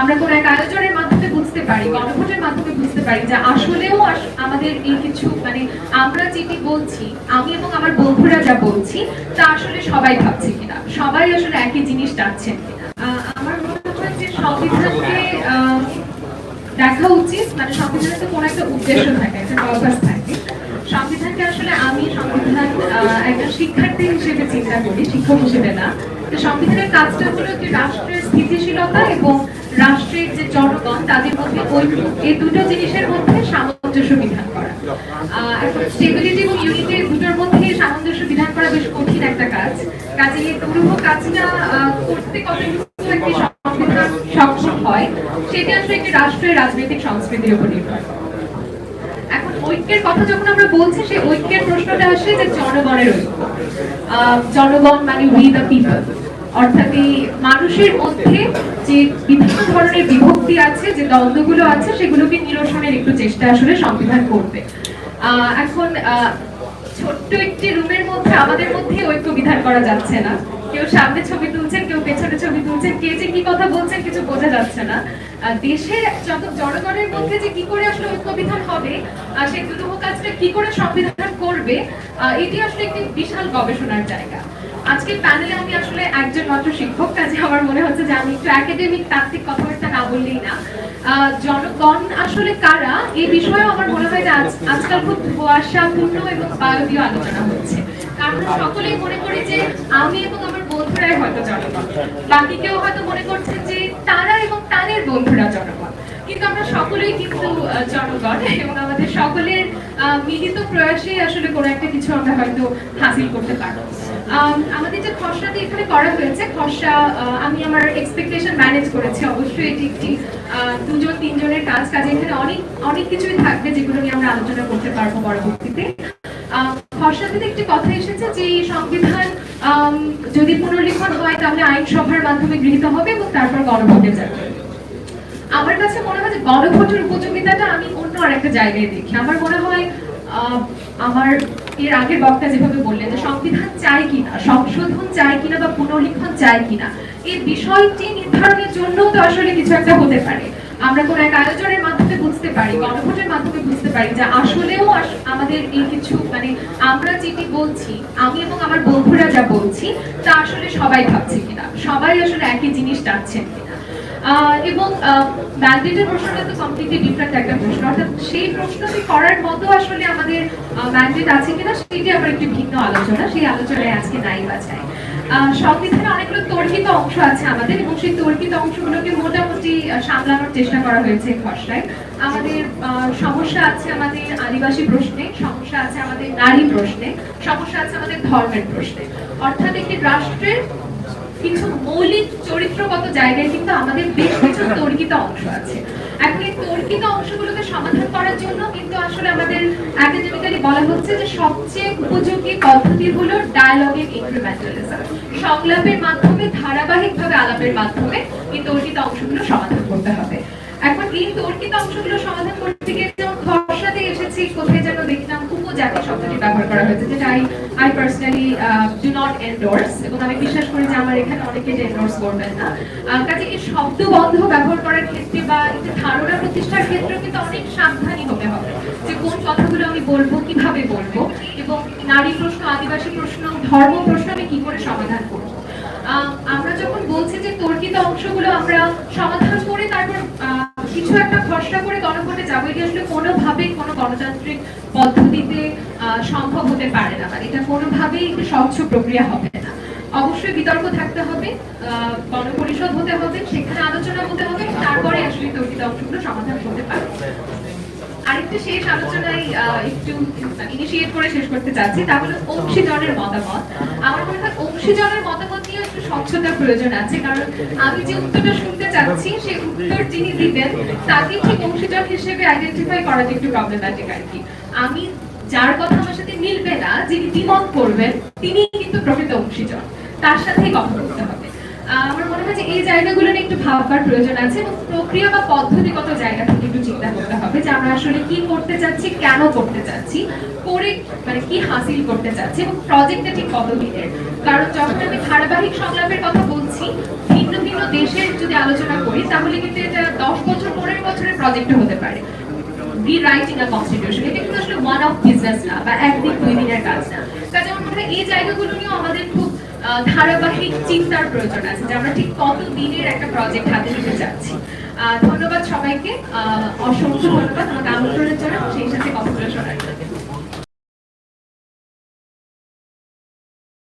আমরা কোনো এক আয়োজনের মাধ্যমে বুঝতে পারি, গণভোটের মাধ্যমে বুঝতে পারি যে আসলেও আমাদের এই কিছু মানে আমরা যেটি বলছি, আমি এবং আমার বন্ধুরা যা বলছি তা আসলে সবাই ভাবছে কিনা, সবাই আসলে একই জিনিস চাচ্ছেন কিনা। আমার মনে হয় যে সংবিধানকে দেখা উচিত, মানে সংবিধানের কোনো একটা উদ্দেশ্য থাকে, একটা পারপাস থাকে। সংবিধানকে আসলে আমি সংবিধান একটা শিক্ষার্থী হিসেবে চিন্তা করি, শিক্ষক হিসেবে না। তো সংবিধানের কাজটা হলো যে রাষ্ট্রের স্থিতিশীলতা এবং রাষ্ট্রের যে জনগণ তাদের মধ্যে ঐক্য, এই দুটো জিনিসের মধ্যে সামঞ্জস্য বিধান করা। স্টেবিলিটি এবং ইউনিটি দুটোর মধ্যে সামঞ্জস্য বিধান করা বেশ কঠিন একটা কাজ। কাজে এই পুরো কাজটা করতে কতটুকু একটি সংবিধান সক্ষম হয় সেটা আসলে একটি রাষ্ট্রের রাজনৈতিক সংস্কৃতির উপর নির্ভর করে। এখন ঐক্যের কথা যখন আমরা বলছি, সেই ঐক্যের প্রশ্নটা আসে যে জনগণের ঐক্য। জনগণ মানে উই দ্য পিপল, অর্থাৎ এই মানুষের মধ্যে যে বিভিন্ন ধরনের বিভক্তি আছে, যে দ্বন্দ্বগুলো আছে, সেগুলোকে নিরসনের একটু চেষ্টা আসলে সংবিধান করবে। এখন ছোট্ট একটি রুমের মধ্যে আমাদের মধ্যে ঐক্য বিধান করা যাচ্ছে না। কেউ সামনে ছবি তুলছেন, কেউ পেছনে ছবি তুলছেন, কে যে কি কথা বলছেন কিছু বোঝা যাচ্ছে না। দেশের যত জনগণের মধ্যে যে কি করে আসলে ঐক্য বিধান হবে, সেই দুরূহ কাজটা কি করে সংবিধান করবে, এটি আসলে একটি বিশাল গবেষণার জায়গা। আজকের প্যানেলে আমি আসলে একজন মাত্র শিক্ষক, কাজে আমার মনে হচ্ছে যে আমি একটু একাডেমিক তাত্ত্বিক কথাবার্তা না বললেই না। জনগণ আসলে কারা এই বিষয়ে আমার মনে হয় যে আজকাল খুব ধোঁয়াশাপূর্ণ এবং বায়বীয় আলোচনা হচ্ছে। কারণ সকলেই মনে করি যে আমি এবং আমার বন্ধুরাই হয়তো জনগণ, বাকি কেউ হয়তো মনে করছেন যে তারা এবং তাদের বন্ধুরা জনগণ, কিন্তু আমরা সকলেই কিন্তু জনগণ এবং আমাদের সকলের মিলিত প্রয়াসে আসলে কোনো একটা কিছু আমরা হয়তো হাসিল করতে পারবো। আমাদের যে খসড়াটি এখানে করা হয়েছে, খসড়া আমি আমার এক্সপেকটেশন ম্যানেজ করেছি। অবশ্যই এটি একটি দুজন তিনজনের কাজ, কাজে এখানে অনেক অনেক কিছুই থাকবে যেগুলো নিয়ে আমরা আলোচনা করতে পারবো পরবর্তীতে। খসড়াতে একটি কথা এসেছে যে সংবিধান যদি পুনর্লিখন হয় তাহলে আইনসভার মাধ্যমে গৃহীত হবে এবং তারপর গণভোটে যাবে। আমার কাছে মনে হয় যে গণভোটের উপযোগিতাটা আমি অন্য আরেকটা জায়গায় দেখি। আমার মনে হয় আমার এর আগের বক্তা যেভাবে বললেন যে সংবিধান চাই কিনা, সংশোধন চাই কিনা বা পুনর্লিখন চাই কিনা, এই বিষয়টি নির্ধারণের জন্য তো আসলে কিছু একটা হতে পারে। আমরা কোন এক আয়োজনের মাধ্যমে বুঝতে পারি, গণভোটের মাধ্যমে বুঝতে পারি যে আসলেও আমাদের এই কিছু মানে আমরা যেটি বলছি, আমি এবং আমার বন্ধুরা যা বলছি তা আসলে সবাই ভাবছে কিনা, সবাই আসলে একই জিনিস চাচ্ছেন কিনা। এবং ম্যান্ডেটের প্রশ্নটা তো কমপ্লিটলি ডিফারেন্ট একটা প্রশ্ন, অর্থাৎ সেই প্রশ্নটি করার মতো আসলে আমাদের ম্যান্ডেট আছে কিনা সেটি আবার একটি ভিন্ন আলোচনা, সেই আলোচনায় আজকে নাই বা চাই। সংবিধানে অনেকগুলো তর্কিত অংশ আছে আমাদের, এবং সেই তর্কিত অংশগুলোকে মোটামুটি সামলানোর চেষ্টা করা হয়েছে খসড়ায়। আমাদের সমস্যা আছে আমাদের আদিবাসী প্রশ্নে, সমস্যা আছে আমাদের নারী প্রশ্নে, সমস্যা আছে আমাদের ধর্মের প্রশ্নে। অর্থাৎ একটি রাষ্ট্রের কিছু মৌলিক চরিত্রগত জায়গায় কিন্তু আমাদের বেশ কিছু তর্কিত অংশ আছে। এখন এই তর্কিত অংশগুলোকে সমাধান করার জন্য কিন্তু আসলে আমাদের একাডেমিক্যালি বলা হচ্ছে যে সবচেয়ে উপযোগী পদ্ধতি হলো ডায়ালগিক ইনক্রিমেন্টালিজম, সংলাপের মাধ্যমে ধারাবাহিকভাবে আলাপের মাধ্যমে এই তর্কিত অংশগুলো সমাধান করতে হবে। এখন এই তর্কিত অংশগুলো সমাধান করতে গিয়ে যেমন খসড়াতে এসেছি, কোথায় যেন দেখলাম উপজাতি শব্দটি ব্যবহার করা হয়েছে, যেটা I personally do not endorse, এবং আমি বিশ্বাস করি যে আমার এখানে অনেকে এন্ডোর্স করবেন না। কাজে এই শব্দ বন্ধ ব্যবহার করার ক্ষেত্রে বা একটি ধারণা প্রতিষ্ঠার ক্ষেত্রে কিন্তু অনেক সাবধানী হতে হবে যে কোন কথাগুলো আমি বলবো, কিভাবে বলবো, এবং নারী প্রশ্ন, আদিবাসী প্রশ্ন, ধর্ম প্রশ্ন আমি কি করে সমাধান করবো। আমরা যখন বলছি যে তর্কিত অংশগুলো আমরা সমাধান করে তারপর কিছু একটা খসড়া করে গণভোটে যাবো, এটা আসলে কোনোভাবেই কোনো গণতান্ত্রিক পদ্ধতিতে সম্ভব হতে পারে না, মানে এটা কোনোভাবেই একটি স্বচ্ছ প্রক্রিয়া হবে না। অবশ্যই বিতর্ক থাকতে হবে, গণপরিষদ হতে হবে, সেখানে আলোচনা হতে হবে, তারপরে আসলে তর্কিত অংশগুলো সমাধান করতে পারবে। আরেকটা শেষ আলোচনায় একটু ইনিশিয়েট করে শেষ করতে চাচ্ছি, তা হলো অংশীজনের মতামত। আমার মনে হয় অংশীজনের মতামত নিয়ে একটু স্বচ্ছতার প্রয়োজন আছে, কারণ আমি যে উত্তরটা শুনতে চাচ্ছি সেই উত্তর যিনি দিবেন তাকে ঠিক অংশীজন হিসেবে আইডেন্টিফাই করাটা একটু প্রবলেম্যাটিক আর কি। আমি যার কথা আমার সাথে মিলবে না, যিনি দ্বিমত করবেন তিনি কিন্তু প্রকৃত অংশীজন, তার সাথেই কথা বলতে হবে। আমার মনে হয় যে এই জায়গাগুলো নিয়ে একটু ভাববার প্রয়োজন আছে, এবং প্রক্রিয়া বা পদ্ধতিগত জায়গা থেকে একটু চিন্তা করতে হবে যে আমরা আসলে কি করতে চাচ্ছি, কেন করতে চাচ্ছি, করে মানে কি হাসিল করতে চাচ্ছি, এবং প্রজেক্টটা ঠিক কত দিনের। কারণ যখন আমি ধারাবাহিক সংলাপের কথা বলছি, ভিন্ন ভিন্ন দেশের যদি আলোচনা করি তাহলে কিন্তু এটা 10 বছর 15 বছরের প্রজেক্ট হতে পারে। রিরাইটিং আ কনস্টিটিউশন এটা কিন্তু আসলে ওয়ান অফ বিজনেস না বা একদিন দুই দিনের কাজ না। কাজে আমার মনে হয় এই জায়গাগুলো নিয়েও আমাদের খুব ধারাবাহিক চিন্তার প্রয়োজন আছে যে আমরা ঠিক কত দিনের একটা প্রজেক্ট হাতে নিতে চাচ্ছি। ধন্যবাদ সবাইকে, অসংখ্য ধন্যবাদ আমাকে আমন্ত্রণের জন্য, সেই সাথে কথাগুলো শোনার জন্য।